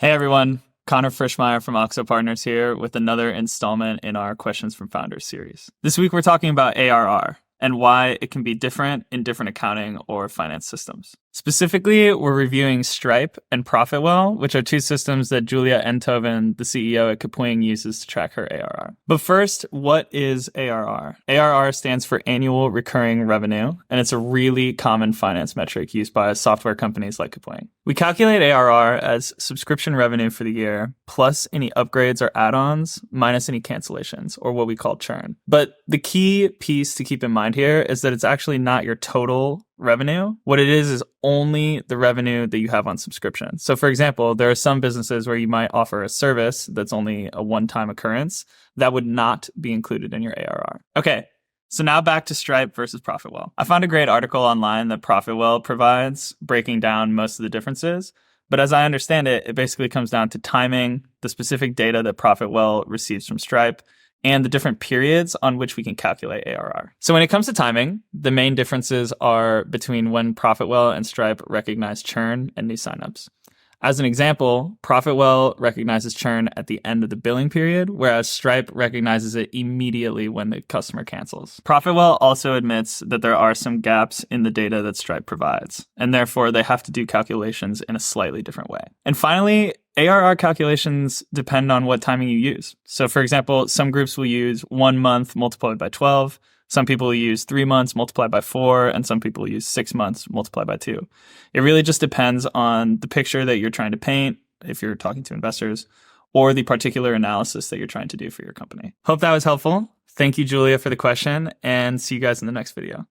Hey everyone, Connor Frischmeyer from Oxo Partners here with another installment in our Questions from Founders series. This week we're talking about ARR and why it can be different in different accounting or finance systems. Specifically, we're reviewing Stripe and ProfitWell, which are two systems that Julia Enthoven, the CEO at Kapwing, uses to track her ARR. But first, what is ARR? ARR stands for annual recurring revenue, and it's a really common finance metric used by software companies like Kapwing. We calculate ARR as subscription revenue for the year, plus any upgrades or add-ons, minus any cancellations, or what we call churn. But the key piece to keep in mind here is that it's actually not your total revenue. What it is only the revenue that you have on subscription. So for example, there are some businesses where you might offer a service that's only a one-time occurrence that would not be included in your ARR. Okay, so now back to Stripe versus ProfitWell. I found a great article online that ProfitWell provides breaking down most of the differences. But as I understand it, it basically comes down to timing, the specific data that ProfitWell receives from Stripe, and the different periods on which we can calculate ARR. So when it comes to timing, the main differences are between when ProfitWell and Stripe recognize churn and new signups. As an example, ProfitWell recognizes churn at the end of the billing period, whereas Stripe recognizes it immediately when the customer cancels. ProfitWell also admits that there are some gaps in the data that Stripe provides, and therefore they have to do calculations in a slightly different way. And finally, ARR calculations depend on what timing you use. So for example, some groups will use 1 month multiplied by 12, some people will use 3 months multiplied by 4, and some people will use 6 months multiplied by 2. It really just depends on the picture that you're trying to paint, if you're talking to investors, or the particular analysis that you're trying to do for your company. Hope that was helpful. Thank you, Julia, for the question, and see you guys in the next video.